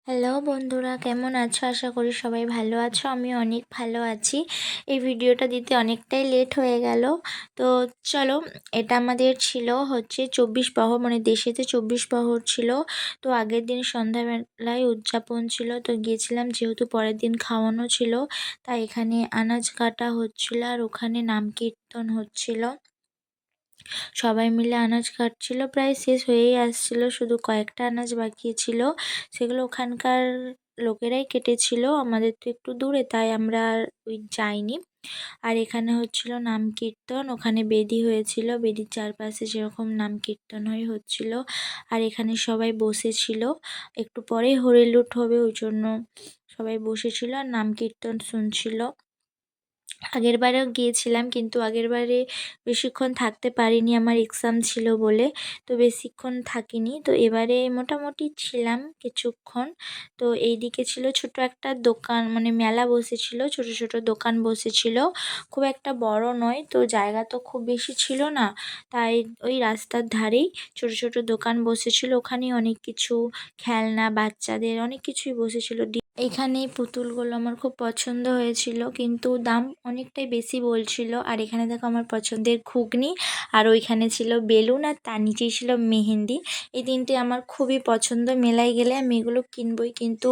Hello বন্ধুরা, কেমন আছো? আশা করি সবাই ভালো আছো। আমি অনেক ভালো আছি। এই ভিডিওটা দিতে অনেকটাই লেট হয়ে গেল। তো চলো, এটা আমাদের ছিল হচ্ছে 24 প্রহর, মানে দেশেতে 24 প্রহর ছিল। তো আগের দিন সন্ধ্যাবেলায় উদযাপন ছিল, তো গিয়েছিলাম। যেহেতু পরের দিন খাওয়ানো ছিল, তাই এখানে আনাজ কাটা হচ্ছিল আর ওখানে নাম কীর্তন হচ্ছিল। সবাই মিলে আনাজ কাটছিল, প্রায় শেষ হয়েই আসছিল, শুধু কয়েকটা আনাজ বাকি ছিল। সেগুলো ওখানকার লোকেরাই কেটেছিল, আমাদের তো একটু দূরে, তাই আমরা আর ওই যাইনি। আর এখানে হচ্ছিল নাম কীর্তন, ওখানে বেদি হয়েছিল, বেদির চারপাশে যেরকম নাম কীর্তন হচ্ছিল। আর এখানে সবাই বসেছিল, একটু পরেই হরিলুট হবে, ওই জন্য সবাই বসেছিল আর নাম কীর্তন শুনছিল। আগেরবারেও গিয়েছিলাম, কিন্তু আগেরবারে বেশিক্ষণ থাকতে পারিনি, আমার এক্সাম ছিল বলে, তো বেশিক্ষণ থাকিনি। তো এবারে মোটামুটি ছিলাম কিছুক্ষণ। তো এইদিকে ছিল ছোট একটা দোকান, মানে মেলা বসেছিল, ছোট ছোট দোকান বসেছিল, খুব একটা বড় নয়। তো জায়গা তো খুব বেশি ছিল না, তাই ওই রাস্তার ধারেই ছোট ছোট দোকান বসেছিল। ওখানে অনেক কিছু খেলনা, বাচ্চাদের অনেক কিছুই বসেছিল। এখানে পুতুলগুলো আমার খুব পছন্দ হয়েছিল, কিন্তু দাম অনেকটাই বেশি বলছিল। আর এখানে দেখো আমার পছন্দের ঘুগনি, আর ওইখানে ছিল বেলুন, আর তার নিচেই ছিল মেহেন্দি। এই তিনটে আমার খুবই পছন্দ। মেলায় গেলে আমি এগুলো কিনবই, কিন্তু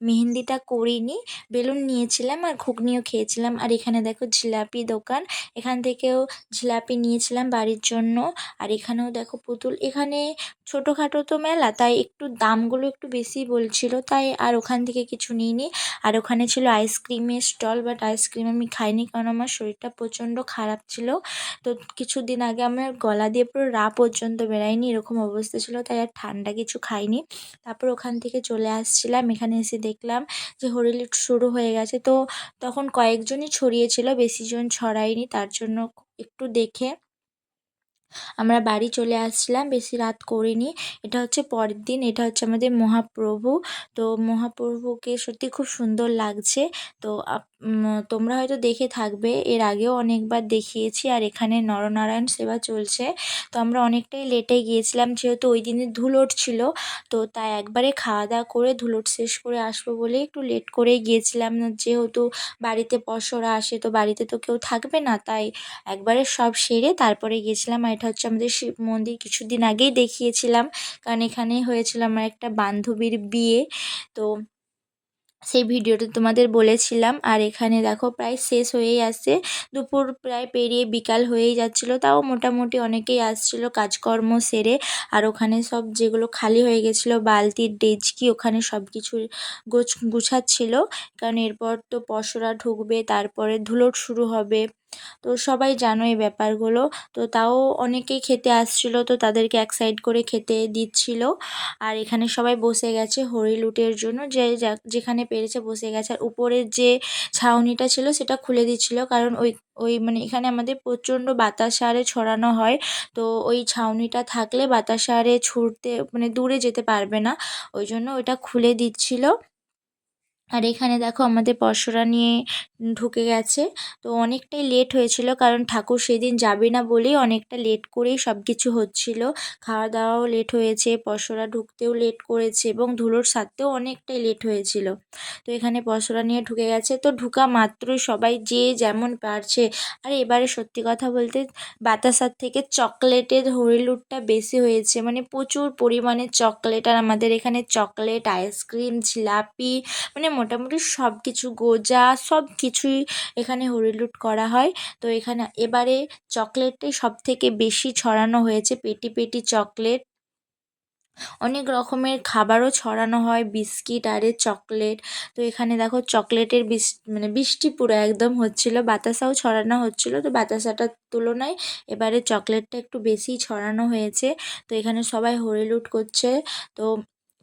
মেহেন্দিটা করিনি। বেলুন নিয়েছিলাম আর ঘুগনিও খেয়েছিলাম। আর এখানে দেখো জিলাপি দোকান, এখান থেকেও জিলাপি নিয়েছিলাম বাড়ির জন্য। আর এখানেও দেখো পুতুল। এখানে ছোটোখাটো তো মেলা, তাই একটু দামগুলো একটু বেশি বলছিল, তাই আর ওখান থেকে কিছু নিইনি। আর ওখানে ছিল আইসক্রিমের স্টল, বাট আইসক্রিম আমি খাইনি, কারণ আমার শরীরটা প্রচণ্ড খারাপ ছিল। তো কিছুদিন আগে আমার গলা দিয়ে পুরো রা পর্যন্ত বেরায়নি, এরকম অবস্থা ছিল, তাই আর ঠান্ডা কিছু খাইনি। তারপর ওখান থেকে চলে আসছিলাম, এখানে এসে দেখলাম যে হরিলুট শুরু হয়ে গেছে। তো তখন কয়েকজনই ছড়িয়েছিল, বেশিজন ছড়ায়নি, তার জন্য একটু দেখে আমরা বাড়ি চলে আসছিলাম, বেশি রাত করিনি। এটা হচ্ছে পরের দিন, এটা হচ্ছে আমাদের মহাপ্রভু। তো মহাপ্রভুকে সত্যি খুব সুন্দর লাগছে। তো তোমরা হয়তো দেখে থাকবে, এর আগেও অনেকবার দেখিয়েছি। আর এখানে নরনারায়ণ সেবা চলছে। তো আমরা অনেকটাই লেটে গিয়েছিলাম, যেহেতু ওই দিনে ধুলোট ছিল, তো তাই একবারে খাওয়া দাওয়া করে ধুলোট শেষ করে আসবো বলে একটু লেট করেই গিয়েছিলাম। যেহেতু বাড়িতে পশরা আসে, তো বাড়িতে তো কেউ থাকবে না, তাই একবারে সব সেরে তারপরে গেছিলাম। আর এটা হচ্ছে আমাদের শিব মন্দির, কিছুদিন আগেই দেখিয়েছিলাম, কারণ এখানেই হয়েছিল আমার একটা বান্ধবীর বিয়ে। তো সেই ভিডিওটা তোমাদের বলেছিলাম। আর এখানে দেখো প্রায় শেষ হয়েই আসছে, দুপুর প্রায় পেরিয়ে বিকাল হয়েই যাচ্ছিল, তাও মোটামুটি অনেকেই আসছিল কাজকর্ম সেরে। আর ওখানে সব যেগুলো খালি হয়ে গেছিলো, বালতির ডেচকি, ওখানে সব কিছু গুছাচ্ছিল, কারণ এরপর তো পশরা ঢুকবে, তারপরে ধুলোট শুরু হবে। তো সবাই জানো এই ব্যাপারগুলো। তো তাও অনেকেই খেতে আসছিল, তো তাদেরকে এক সাইড করে খেতে দিচ্ছিল। আর এখানে সবাই বসে গেছে হরিলুটের জন্য, যে যেখানে পেরেছে বসে গেছে। আর উপরের যে ছাউনিটা ছিল সেটা খুলে দিচ্ছিল, কারণ ওই ওই মানে এখানে আমাদের প্রচণ্ড বাতাস আরে ছড়ানো হয়। তো ওই ছাউনিটা থাকলে বাতাস আরে ছুটতে, মানে দূরে যেতে পারবে না, ওই জন্য ওইটা খুলে দিচ্ছিল। আর এখানে দেখো আমাদের পসরা নিয়ে ঢুকে গেছে। তো অনেকটাই লেট হয়েছিল, কারণ ঠাকুর সেদিন যাবে না বলেই অনেকটা লেট করেই সব কিছু হচ্ছিল। খাওয়া দাওয়াও লেট হয়েছে, পসরা ঢুকতেও লেট করেছে, এবং ধুলোর সারতেও অনেকটাই লেট হয়েছিল। তো এখানে পসরা নিয়ে ঢুকে গেছে, তো ঢুকা মাত্রই সবাই যে যেমন পারছে। আর এবারে সত্যি কথা বলতে বাতাসার থেকে চকলেটের হরিলুটটা বেশি হয়েছে, মানে প্রচুর পরিমাণে চকলেট। আর আমাদের এখানে চকলেট, আইসক্রিম, জিলাপি, মানে মোটামুটি সব কিছু, গোজা, সব কিছুই এখানে হরিলুট করা হয়। তো এখানে এবারে চকলেটটাই সব থেকে বেশি ছড়ানো হয়েছে, পেটি পেটি চকলেট। অনেক রকমের খাবারও ছড়ানো হয়, বিস্কিট আরে চকলেট। তো এখানে দেখো চকলেটের মানে বৃষ্টি পুরো একদম হচ্ছিল, বাতাসাও ছড়ানো হচ্ছিল। তো বাতাসাটার তুলনায় এবারে চকলেটটা একটু বেশিই ছড়ানো হয়েছে। তো এখানে সবাই হরিলুট করছে। তো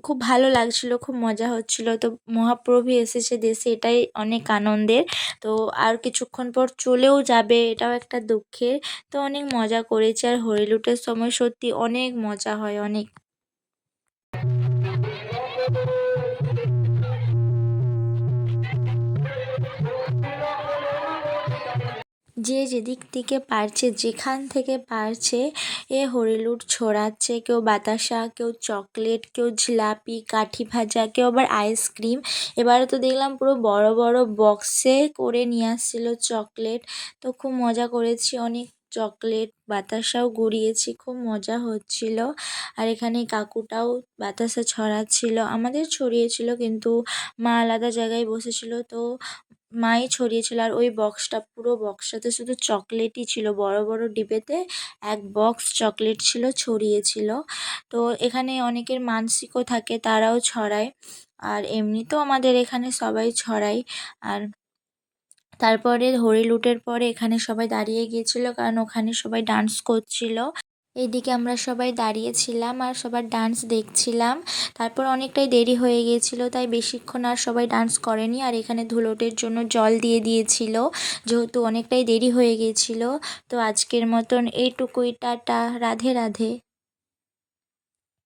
খুব ভালো লাগছিল, খুব মজা হচ্ছিল। তো মহাপ্রভু এসেছে দেশে, এটাই অনেক আনন্দের। তো আর কিছুক্ষণ পর চলেও যাবে, এটাও একটা দুঃখের। তো অনেক মজা করেছি। আর হরিলুটের সময় সত্যি অনেক মজা হয়, অনেক। যে যেদিক থেকে পারছে, যেখান থেকে পারছে হরিলুট ছড়াচ্ছে। কেউ বাতাসা, কেউ চকলেট, কেউ জিলাপি, কাঠি ভাজা, কেউ আবার আইসক্রিম। এবারে তো দেখলাম পুরো বড় বড় বক্সে করে নিয়ে আসছিল চকলেট। তো খুব মজা করেছি, অনেক চকলেট বাতাসাও গড়িয়েছি, খুব মজা হচ্ছিল। আর এখানে কাকুটাও বাতাসা ছড়াচ্ছিল, আমাদের ছড়িয়েছিল কিন্তু মা আলাদা জায়গায় বসেছিল, তো মাই ছড়িয়েছিল। আর ওই বক্সটা, পুরো বক্সটাতে শুধু চকলেটই ছিল, বড় বড় ডিবেতে এক বক্স চকলেট ছিল, ছড়িয়েছিল। তো এখানে অনেকের মানসিকও থাকে, তারাও ছড়ায়। আর এমনিতেও আমাদের এখানে সবাই ছড়ায়। আর তারপরে হরিলুটের পরে এখানে সবাই দাঁড়িয়ে গিয়েছিল, কারণ ওখানে সবাই ডান্স করছিল। এইদিকে আমরা সবাই দাঁড়িয়েছিলাম আর সবার ডান্স দেখছিলাম। তারপর অনেকটাই দেরি হয়ে গিয়েছিল, তাই বেশিক্ষণ আর সবাই ডান্স করেনি। আর এখানে ধুলোটের জন্য জল দিয়ে দিয়েছিল, যেহেতু অনেকটাই দেরি হয়ে গিয়েছিল। তো আজকের মতন এইটুকুই, টাটা, রাধে রাধে।